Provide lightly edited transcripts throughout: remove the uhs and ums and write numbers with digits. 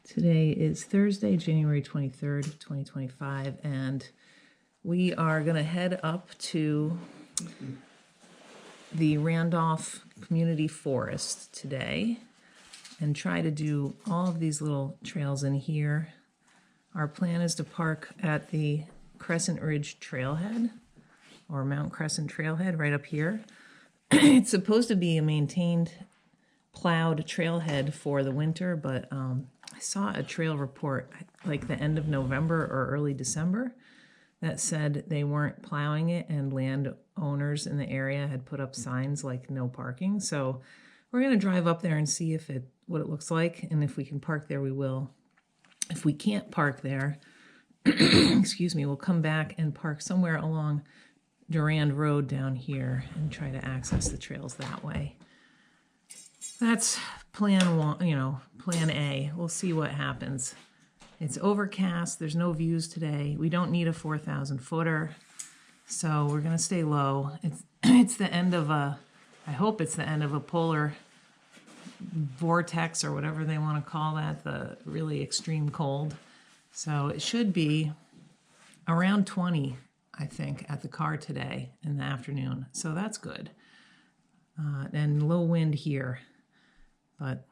Today is Thursday, January 23rd, 2025, and we are going to head up to the Randolph Community Forest today and try to do all of these little trails in here. Our plan is to park at the Crescent Ridge Trailhead, or Mount Crescent Trailhead right up here. It's supposed to be a maintained plowed trailhead for the winter, but I saw a trail report like the end of November or early December that said they weren't plowing it, and landowners in the area had put up signs like no parking. So we're going to drive up there and see what it looks like, and if we can park there, we will. If we can't park there, excuse me, we'll come back and park somewhere along Durand Road down here and try to access the trails that way. That's plan one, plan A. We'll see what happens. It's overcast. There's no views today. We don't need a 4,000 footer. So we're going to stay low. It's the end of I hope it's the end of a polar vortex or whatever they want to call that, the really extreme cold. So it should be around 20, I think, at the car today in the afternoon. So that's good. And low wind here. But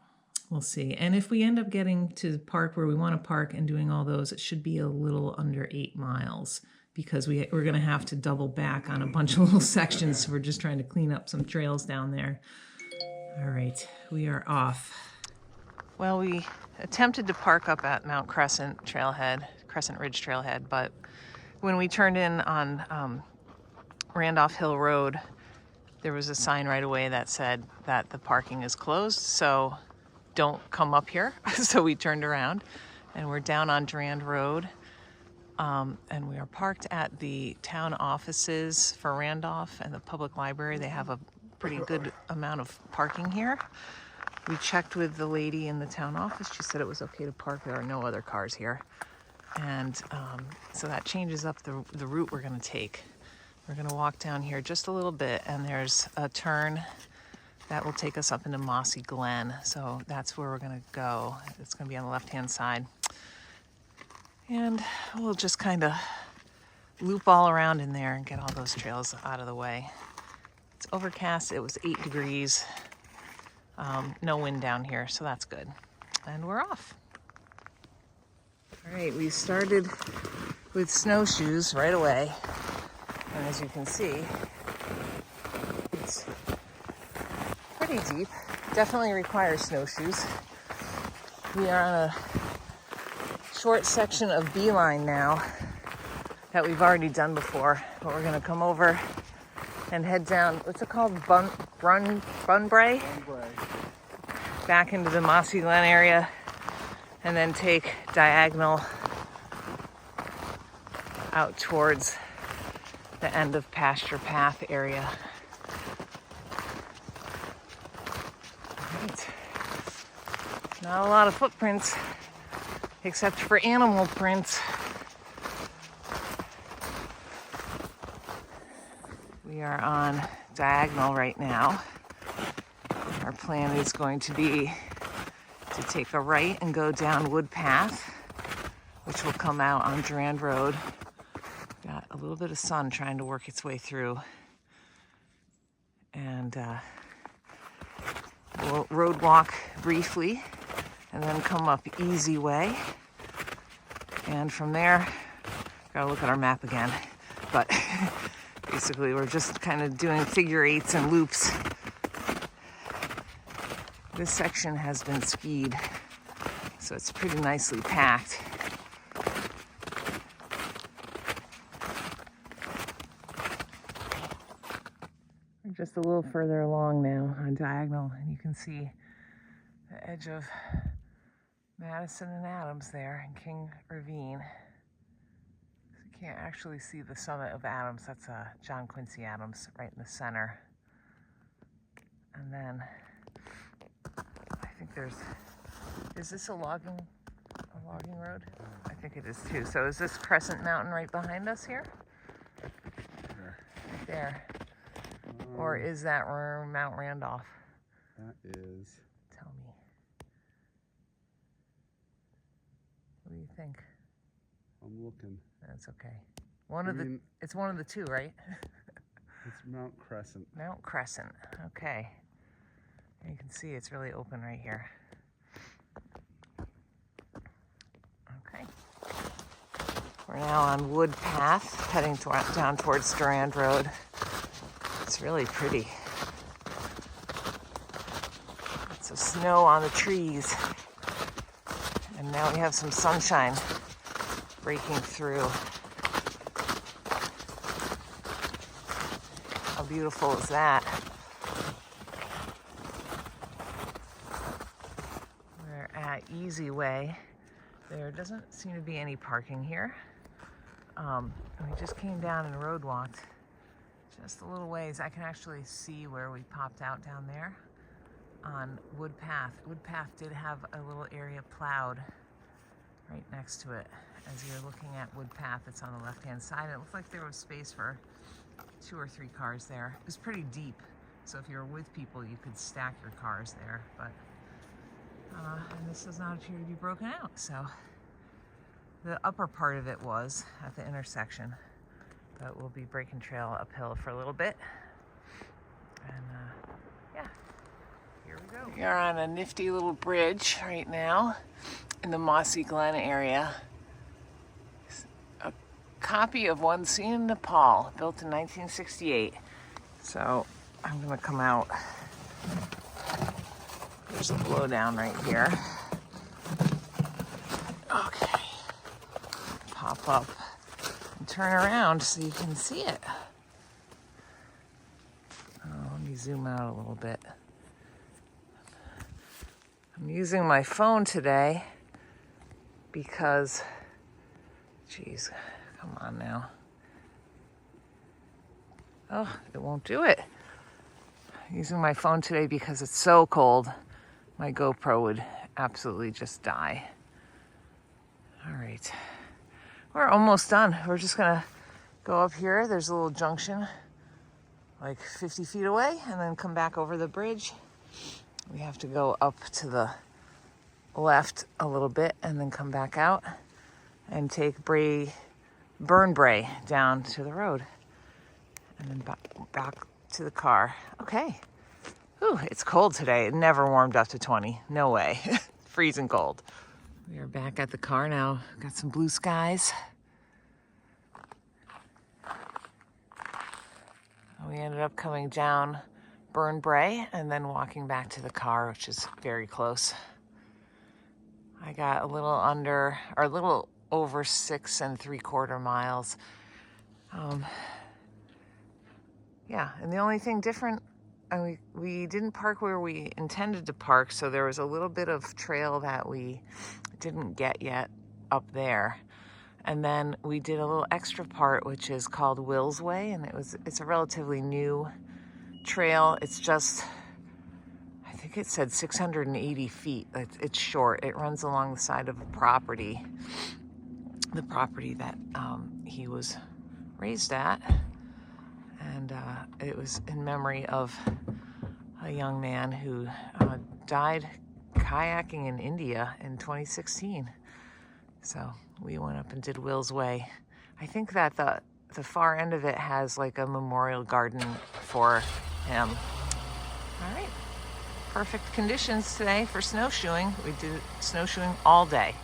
we'll see. And if we end up getting to park where we want to park and doing all those, it should be a little under 8 miles because we're going to have to double back on a bunch of little sections. So we're just trying to clean up some trails down there. All right, we are off. Well, we attempted to park up at Mount Crescent Ridge Trailhead, but when we turned in on Randolph Hill Road, there was a sign right away that said that the parking is closed, so don't come up here. So we turned around and we're down on Durand Road, and we are parked at the town offices for Randolph and the public library. They have a pretty good amount of parking here. We checked with the lady in the town office. She said it was okay to park. There are no other cars here. And so that changes up the route we're going to take. We're going to walk down here just a little bit, and there's a turn that will take us up into Mossy Glen. So that's where we're going to go. It's going to be on the left-hand side. And we'll just kind of loop all around in there and get all those trails out of the way. It's overcast. It was 8 degrees. No wind down here, so that's good. And we're off. All right, we started with snowshoes right away. And as you can see, it's pretty deep. Definitely requires snowshoes. We are on a short section of beeline now that we've already done before. But we're going to come over and head down, what's it called? Bunbrae? Back into the Mossy Glen area, and then take diagonal out towards the end of Pasture Path area. Right. Not a lot of footprints, except for animal prints. We are on diagonal right now. Our plan is going to be to take a right and go down Wood Path, which will come out on Durand Road. Got a little bit of sun trying to work its way through. And we'll road walk briefly and then come up Easy Way. And from there, gotta look at our map again. But basically we're just kind of doing figure eights and loops. This section has been skied, so it's pretty nicely packed. We're just a little further along now on diagonal, and you can see the edge of Madison and Adams there in King Ravine. So you can't actually see the summit of Adams. That's John Quincy Adams right in the center. And then I think is this a logging road? I think it is too. So is this Crescent Mountain right behind us here? Right there. Or is that Mount Randolph? That is... Tell me. you think? I'm looking. That's okay. It's one of the two, right? It's Mount Crescent. Mount Crescent. Okay. And you can see it's really open right here. Okay. We're now on Wood Path, heading down towards Durand Road. It's really pretty. Lots of snow on the trees. And now we have some sunshine breaking through. How beautiful is that? We're at Easy Way. There doesn't seem to be any parking here. We just came down and road walked just a little ways. I can actually see where we popped out down there on Wood Path. Wood Path did have a little area plowed right next to it. As you're looking at Wood Path, it's on the left-hand side. It looked like there was space for 2 or 3 cars there. It was pretty deep, so if you were with people, you could stack your cars there. But and this does not appear to be broken out. So the upper part of it was at the intersection, but we'll be breaking trail uphill for a little bit. And yeah, here we go. We are on a nifty little bridge right now in the Mossy Glen area. A copy of one seen in Nepal, built in 1968. So I'm gonna come out. There's a blowdown right here. Okay. Pop up and turn around so you can see it. Let me zoom out a little bit. I'm using my phone today because, geez, come on now. Oh, it won't do it. I'm using my phone today because it's so cold. My GoPro would absolutely just die. All right. We're almost done. We're just gonna go up here. There's a little junction like 50 feet away and then come back over the bridge. We have to go up to the left a little bit and then come back out and take Burn Bray down to the road and then back to the car. Okay. Ooh, it's cold today. It never warmed up to 20. No way. Freezing cold. We are back at the car now. Got some blue skies. We ended up coming down Burn Bray and then walking back to the car, which is very close. I got a little over 6 3/4 miles. Yeah, and the only thing different, we didn't park where we intended to park, so there was a little bit of trail that we didn't get yet up there. And then we did a little extra part, which is called Will's Way, and it's a relatively new trail. It's just, I think it said 680 feet. It's short. It runs along the side of a property, the property that he was raised at. And it was in memory of a young man who died kayaking in India in 2016. So we went up and did Will's Way. I think that the far end of it has like a memorial garden for him. All right, perfect conditions today for snowshoeing. We did snowshoeing all day.